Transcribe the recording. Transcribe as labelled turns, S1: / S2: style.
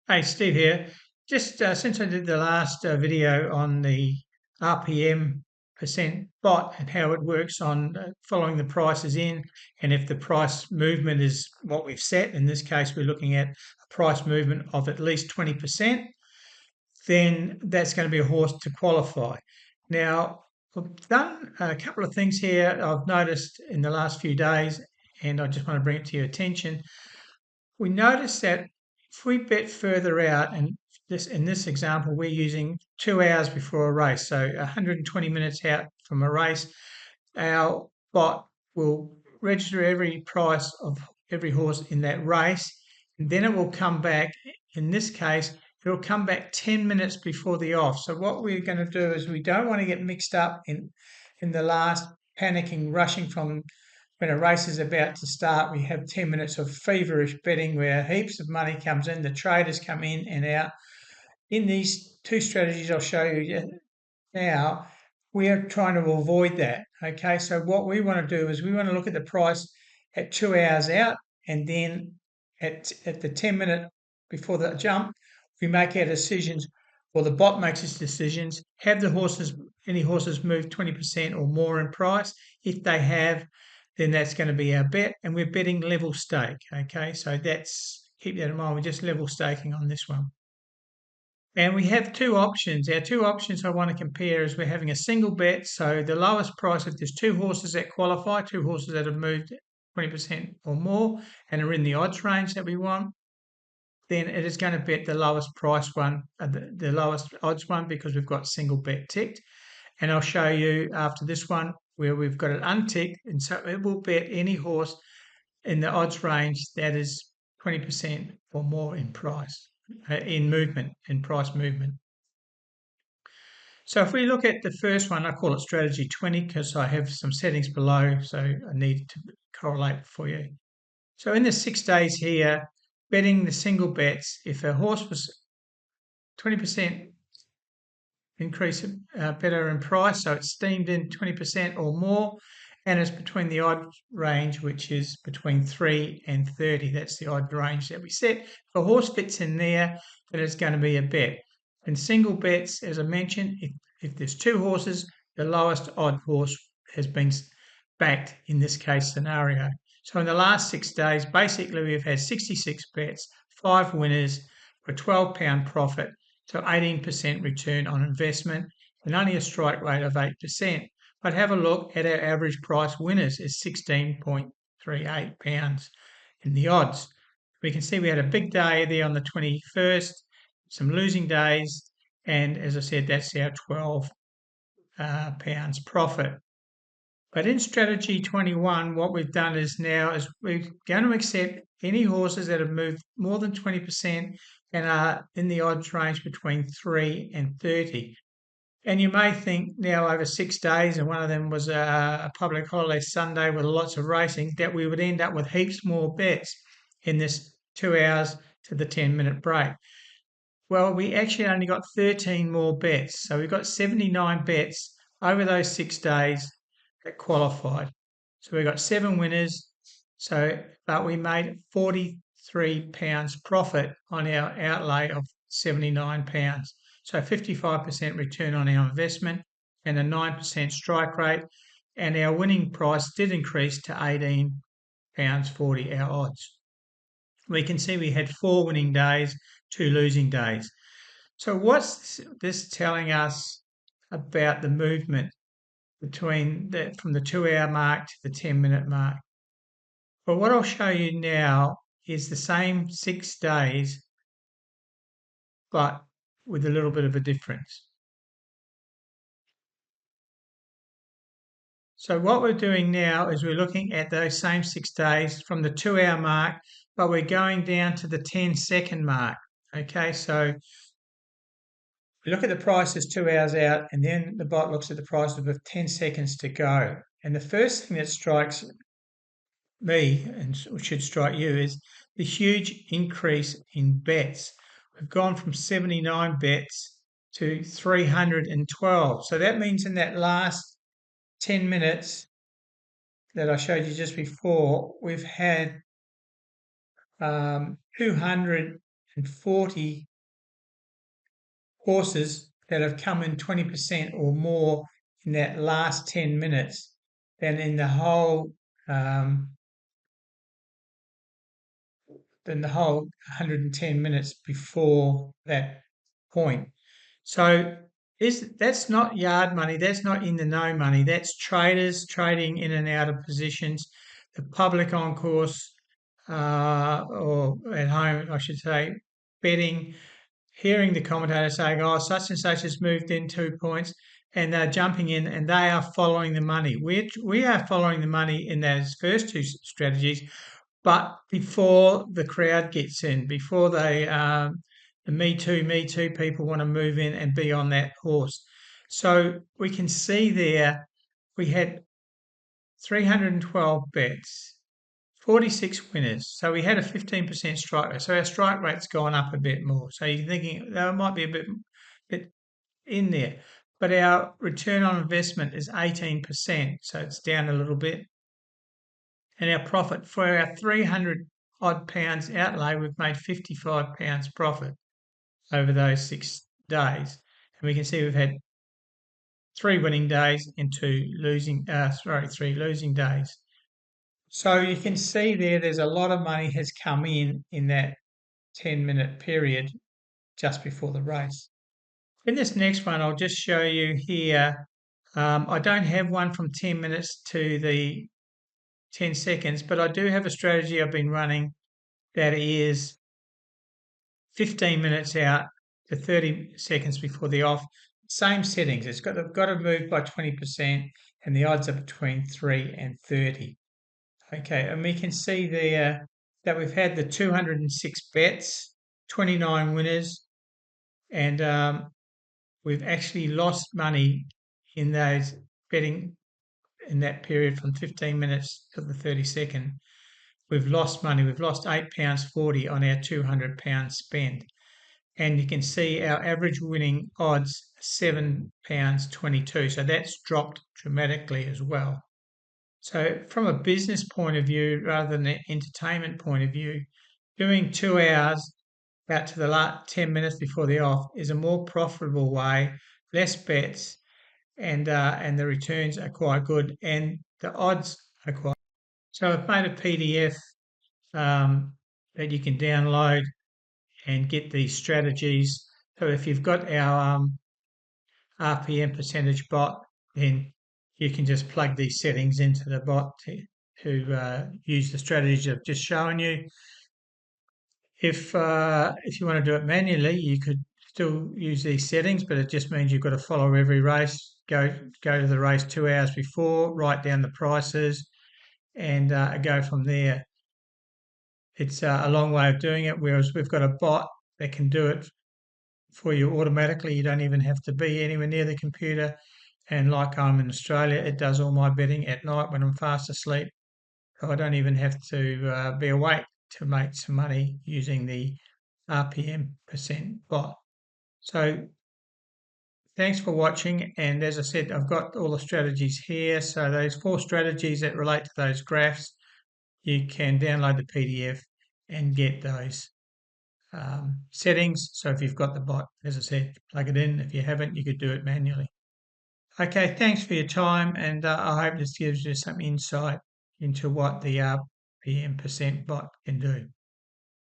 S1: Hey, Steve here. Just since I did the last video on the RPM percent bot and how it works on following the prices in, and if the price movement is what we've set, in this case we're looking at a price movement of at least 20%, then that's going to be a horse to qualify. Now, I've done a couple of things here I've noticed in the last few days, and I just want to bring it to your attention. We notice that if we bet further out, and this in this example, we're using 2 hours before a race, so 120 minutes out from a race, our bot will register every price of every horse in that race, and then it will come back. In this case, it'll come back 10 minutes before the off. So what we're going to do is we don't want to get mixed up in the last, panicking, rushing from when a race is about to start. We have 10 minutes of feverish betting where heaps of money comes in, the traders come in and out. In these two strategies I'll show you now, we are trying to avoid that. Okay, so what we want to do is we want to look at the price at 2 hours out, and then at the 10 minute before the jump, we make our decisions, or the bot makes its decisions. Have the horses, any horses, move 20% or more in price? If they have, then that's going to be our bet, and we're betting level stake. Okay, so that's, keep that in mind. We're just level staking on this one. And we have two options. Our two options I want to compare is we're having a single bet. So the lowest price, if there's two horses that qualify, two horses that have moved 20% or more and are in the odds range that we want, then it is going to bet the lowest price one, the lowest odds one, because we've got single bet ticked. And I'll show you after this one where we've got it unticked. And so it will bet any horse in the odds range that is 20% or more in price, in movement, in price movement. So if we look at the first one, I call it strategy 20 because I have some settings below, so I need to correlate for you. So in the 6 days here, betting the single bets, if a horse was 20% increase better in price, so it's steamed in 20% or more, and it's between the odd range, which is between 3 and 30. That's the odd range that we set. If a horse fits in there, then it's going to be a bet. In single bets, as I mentioned, if there's two horses, the lowest odd horse has been backed in this case scenario. So in the last 6 days, basically we've had 66 bets, 5 winners for a £12 profit, so 18% return on investment and only a strike rate of 8%. But have a look at our average price winners is £16.38 in the odds. We can see we had a big day there on the 21st, some losing days, and as I said, that's our £12 profit. But in strategy 21, what we've done is now is we're going to accept any horses that have moved more than 20% and are in the odds range between 3 and 30. And you may think now over 6 days, and one of them was a public holiday Sunday with lots of racing, that we would end up with heaps more bets in this 2 hours to the 10-minute break. Well, we actually only got 13 more bets. So we've got 79 bets over those 6 days that qualified. So we got 7 winners. But we made £43 profit on our outlay of £79. So 55% return on our investment and a 9% strike rate. And our winning price did increase to £18.40, our odds. We can see we had 4 winning days, 2 losing days. So what's this telling us about the movement between from the 2-hour mark to the 10-minute mark? Well, what I'll show you now is the same 6 days, but with a little bit of a difference. So what we're doing now is we're looking at those same 6 days from the 2-hour mark, but we're going down to the 10-second mark. Okay, so we look at the prices 2 hours out, and then the bot looks at the price with 10 seconds to go. And the first thing that strikes me, and should strike you, is the huge increase in bets. We've gone from 79 bets to 312. So that means in that last 10 minutes that I showed you just before, we've had 200 240 horses that have come in 20% or more in that last 10 minutes than in the whole um, 110 minutes before that point. So that's not yard money, that's not in the know money, that's traders trading in and out of positions, the public on course or at home, I should say, betting, hearing the commentator saying, "Oh, such and such has moved in 2 points," and they're jumping in and they are following the money. We are following the money in those first two strategies, but before the crowd gets in, before the Me Too people want to move in and be on that horse. So we can see there we had 312 bets, 46 winners. So we had a 15% strike rate. So our strike rate's gone up a bit more. So you're thinking there might be a bit in there. But our return on investment is 18%. So it's down a little bit. And our profit for our 300 odd pounds outlay, we've made £55 profit over those 6 days. And we can see we've had 3 winning days and 3 losing days. So you can see there's a lot of money has come in that 10-minute period just before the race. In this next one, I'll just show you here. I don't have one from 10 minutes to the 10 seconds, but I do have a strategy I've been running that is 15 minutes out to 30 seconds before the off. Same settings. Got to move by 20%, and the odds are between 3 and 30. Okay, and we can see there that we've had the 206 bets, 29 winners, and we've actually lost money in those betting in that period from 15 minutes to the 32nd. We've lost money. We've lost £8.40 on our £200 spend. And you can see our average winning odds £7.22. So that's dropped dramatically as well. So from a business point of view, rather than an entertainment point of view, doing 2 hours out to the last 10 minutes before the off is a more profitable way, less bets, and the returns are quite good, and the odds are quite. So I've made a PDF that you can download and get these strategies. So if you've got our RPM percentage bot, then you can just plug these settings into the bot to use the strategies I've just shown you. If you want to do it manually, you could still use these settings, but it just means you've got to follow every race. Go to the race 2 hours before, write down the prices, and go from there. It's a long way of doing it, whereas we've got a bot that can do it for you automatically. You don't even have to be anywhere near the computer. And like I'm in Australia, it does all my betting at night when I'm fast asleep. So I don't even have to be awake to make some money using the RPM percent bot. So thanks for watching. And as I said, I've got all the strategies here. So those 4 strategies that relate to those graphs, you can download the PDF and get those settings. So if you've got the bot, as I said, plug it in. If you haven't, you could do it manually. Okay, thanks for your time, and I hope this gives you some insight into what the RPM percent bot can do.